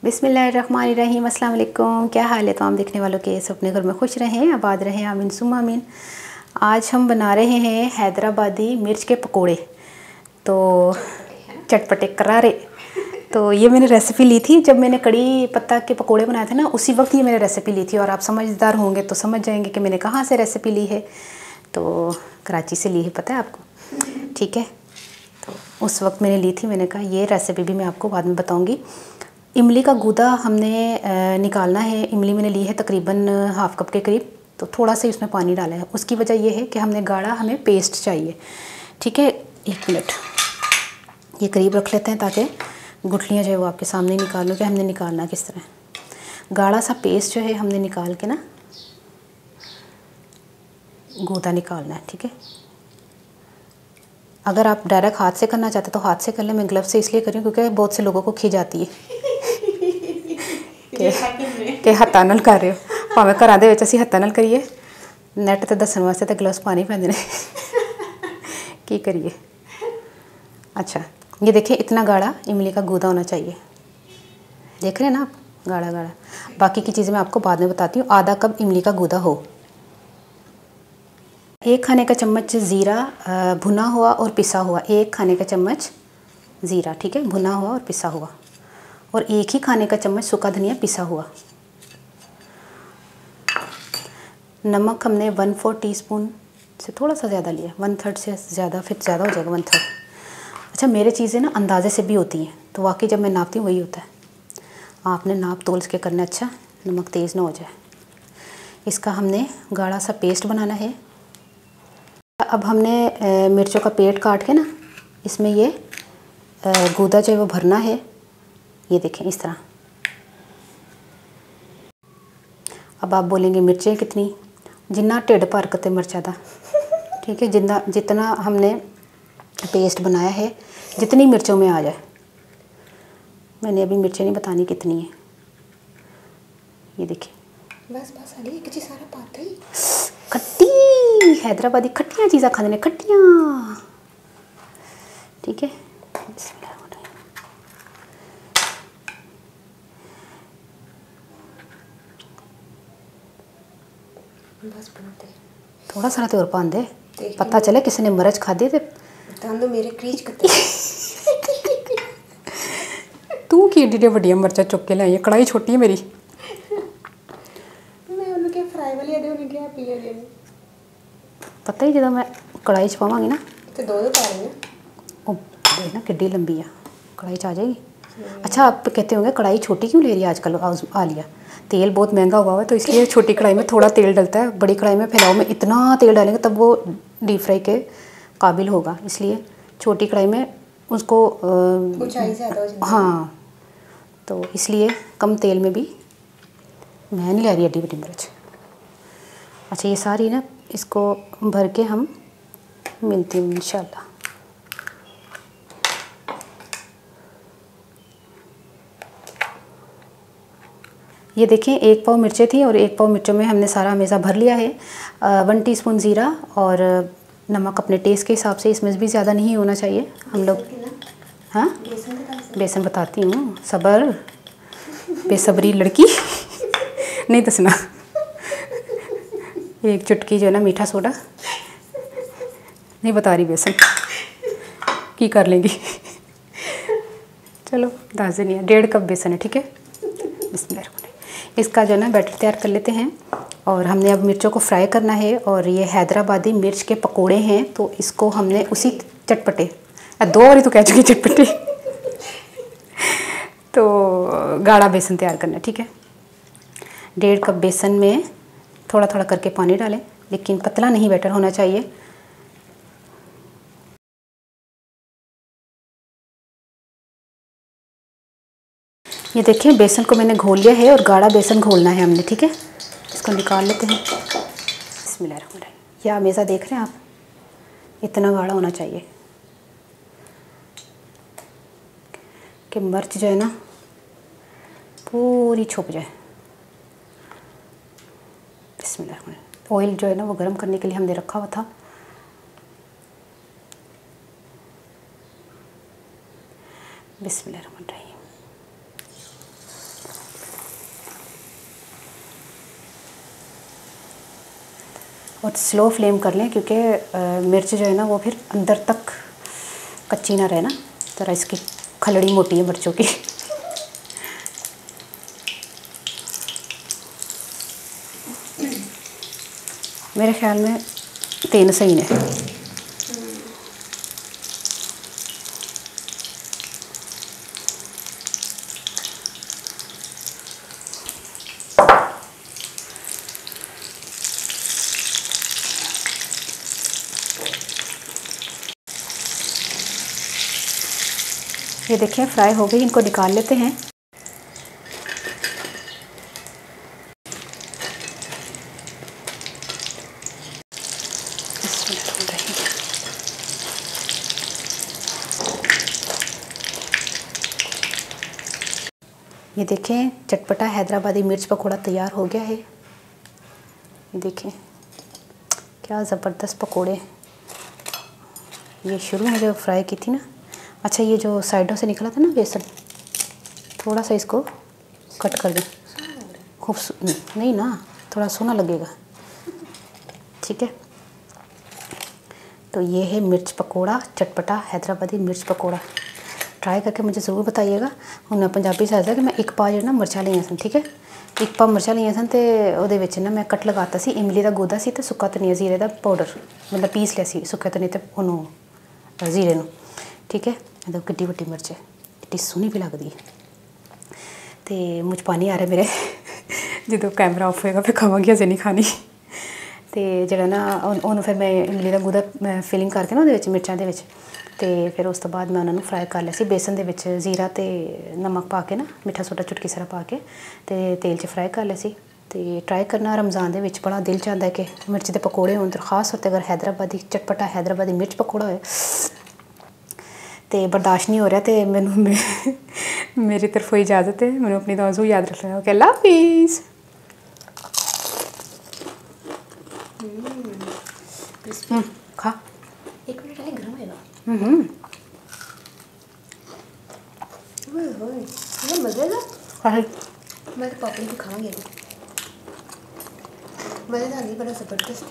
बिस्मिल्लाहिर्रहमानिर्रहीम, अस्सलाम वालेकुम। क्या हाल है तमाम देखने वालों के? सब अपने घर में खुश रहें, आबाद रहें, आमीन सुम्मा आमीन। आज हम बना रहे हैं हैदराबादी मिर्च के पकोड़े, तो चटपटे करारे। तो ये मैंने रेसिपी ली थी जब मैंने कड़ी पत्ता के पकोड़े बनाए थे ना, उसी वक्त ये मैंने रेसिपी ली थी। और आप समझदार होंगे तो समझ जाएंगे कि मैंने कहाँ से रेसिपी ली है। तो कराची से ली है, पता है आपको, ठीक है। तो उस वक्त मैंने ली थी, मैंने कहा ये रेसिपी भी मैं आपको बाद में बताऊँगी। इमली का गूदा हमने निकालना है। इमली मैंने ली है तकरीबन हाफ़ कप के करीब, तो थोड़ा सा इसमें पानी डाला है। उसकी वजह यह है कि हमने गाढ़ा, हमें पेस्ट चाहिए, ठीक है। 1 मिनट ये करीब रख लेते हैं ताकि गुठलियाँ जो है वो आपके सामने निकालूँ कि हमने निकालना किस तरह। गाढ़ा सा पेस्ट जो है हमने निकाल के ना गूदा निकालना है, ठीक है। अगर आप डायरेक्ट हाथ से करना चाहते तो हाथ से कर लें। मैं ग्लव से इसलिए कर रही हूँ क्योंकि बहुत से लोगों को खींच जाती है कि हत्था नाल कर रहे हो। भावें घरां दे विच असीं हत्था नाल करिए, नैट ते दस्सण वास्ते ते ग्लव्स पाने पैंदे ने की करिए। अच्छा, ये देखिए इतना गाढ़ा इमली का गूदा होना चाहिए। देख रहे हैं ना आप, गाढ़ा गाढ़ा। बाकी की चीज़ें मैं आपको बाद में बताती हूँ। आधा कप इमली का गूदा हो। 1 खाने का चम्मच ज़ीरा भुना हुआ और पिसा हुआ। 1 खाने का चम्मच ज़ीरा, ठीक है, भुना हुआ और पिसा हुआ। और 1 ही खाने का चम्मच सूखा धनिया पिसा हुआ। नमक हमने 1/4 टीस्पून से थोड़ा सा ज़्यादा लिया, 1/3 से ज़्यादा, फिर ज़्यादा हो जाएगा 1/3। अच्छा, मेरे चीज़ें ना अंदाज़े से भी होती हैं, तो वाकई जब मैं नापती हूँ वही होता है। आपने नाप तोल के करना, अच्छा नमक तेज़ ना हो जाए। इसका हमने गाढ़ा सा पेस्ट बनाना है। अब हमने मिर्चों का पेट काट के ना इसमें ये गूदा जो है वो भरना है। ये देखें इस तरह। अब आप बोलेंगे मिर्चें कितनी? जिन्ना ढिड भर के मिर्चा था, ठीक है। जितना हमने पेस्ट बनाया है, जितनी मिर्चों में आ जाए। मैंने अभी मिर्चें नहीं बतानी कितनी है। ये देखिए, बस बस अली एक चीज सारा पाता ही खट्टी हैदराबादी खट्टियाँ चीज़ां खाने ने, खट्टियाँ, ठीक है। बस बनते थोड़ा सारा तो और पांदे, पता चले किसी ने मिर्च खाधी तो तो मेरे क्रीच कते तू की एडी वड्डियां मिर्चा चुक के लाई। कढ़ाई छोटी है मेरी। मैं उन्हें क्या फ्राई वाली दे, उन्हें क्या पी ले। पता ही जो मैं कढ़ाई च पावांगी ना तो दो पा रही ना, ओ देखना किड्डी लंबी है, कढ़ाई च आ जाएगी। अच्छा, आप कहते होंगे कढ़ाई छोटी क्यों ले रही है आजकल आलिया? तेल बहुत महंगा हुआ है तो इसलिए छोटी कढ़ाई में थोड़ा तेल डलता है। बड़ी कढ़ाई में फैलाव में इतना तेल डालेंगे तब वो डीप फ्राई के काबिल होगा, इसलिए छोटी कढ़ाई में उसको ऊंचाई ज़्यादा हो जाती है। हाँ, तो इसलिए कम तेल में भी। मैं नहीं ले रही एडी बड़ी मिर्च। अच्छा, ये सारी ना इसको भर के हम मिलती हूँ इंशाल्लाह। ये देखें 1 पाव मिर्चें थी और 1 पाव मिर्चों में हमने सारा हमेशा भर लिया है। 1 टीस्पून ज़ीरा और नमक अपने टेस्ट के हिसाब से। इसमें भी ज़्यादा नहीं होना चाहिए। हम लोग, हाँ बेसन बताती हूँ, सब्र बेसब्री लड़की नहीं दसना। 1 चुटकी जो है ना मीठा सोडा, नहीं बता रही बेसन की कर लेंगी। चलो दस नहीं है, 1.5 कप बेसन है, ठीक है। इसका जो है ना बैटर तैयार कर लेते हैं। और हमने अब मिर्चों को फ्राई करना है। और ये हैदराबादी मिर्च के पकोड़े हैं, तो इसको हमने उसी चटपटे 2 बारी तो कह चुकी चटपटे तो गाढ़ा बेसन तैयार करना है, ठीक है। 1.5 कप बेसन में थोड़ा थोड़ा करके पानी डालें, लेकिन पतला नहीं बैटर होना चाहिए। ये देखिए बेसन को मैंने घोल लिया है और गाढ़ा बेसन घोलना है हमने, ठीक है। इसको निकाल लेते हैं। बिस्मिल्लाहिर्रहमानिर्रहीम। यह हमेशा देख रहे हैं आप, इतना गाढ़ा होना चाहिए कि मिर्च जो है ना पूरी छुप जाए। बिस्मिल्लाहिर्रहमानिर्रहीम। ऑयल जो है ना वो गर्म करने के लिए हमने रखा हुआ था। बिस्मिल्लाहिर्रहमानिर्रहीम। और स्लो फ्लेम कर लें, क्योंकि मिर्च जो है ना वो फिर अंदर तक कच्ची ना रहे ना। ज़रा इसकी खलड़ी मोटी है मिर्चों की। मेरे ख्याल में 3 सही ने। ये देखें फ्राई हो गई, इनको निकाल लेते हैं। ये देखें चटपटा हैदराबादी मिर्च पकोड़ा तैयार हो गया है। ये देखें क्या ज़बरदस्त पकोड़े। ये शुरू में जो फ्राई की थी ना, अच्छा ये जो साइडों से निकला था ना बेसन, थोड़ा सा इसको कट कर दें। नहीं ना, थोड़ा सोना लगेगा। ठीक है, तो ये है मिर्च पकोड़ा, चटपटा हैदराबादी मिर्च पकोड़ा। ट्राई करके मुझे ज़रूर बताइएगा। हुण पंजाबी च कि मैं 1 पा जो ना मिर्चां लईआं सन, ठीक है, 1 पा मिर्चां लईआं सन ते ओहदे विच ना मैं कट लगाता सी इमली दा गोदा सी ते सुक्का धनिया जीरे दा पाउडर, मतलब पीस लिया सी सुक्के धनिया ते ओनू जीरे नू। ठीक है, मतलब किड्डी वड्डी मिर्च है, किड्डी सोहनी भी लगदी है। ते मुझ पानी आ रहा मेरे जो कैमरा ऑफ होएगा फिर खावांगी, अजे नहीं खानी। तो जरा ना उन्होंने फिर मैं इमली का गुदा फिलिंग करके ना वो मिर्चों के तो फिर उस तो बाद मैं उन्होंने फ्राई कर लिया सी बेसन के विच, जीरा तो नमक पा के ना, मिठा सोडा चुटकी सारा पा के तो तेल च फ्राई कर लिया सी। तो ट्राई करना रमज़ान के विच बड़ा दिल चाहता है कि मिर्च के पकौड़े हों, तो खास तौर पर अगर हैदराबादी चटपटा हैदराबादी मिर्च पकौड़ा हो तो बर्दाश्त नहीं हो रहा। तो मैनू मेरी तरफों इजाज़त है, मैंने अपनी दुआ याद रखना। ओके, अल्लाह हाफिज़। खा 1 मिनट पहले गर्म होएगा। ओए मज़े का। मैं तो पापड़ी भी खाऊंगी अभी। मज़ेदार नहीं, बड़ा ज़बरदस्त है।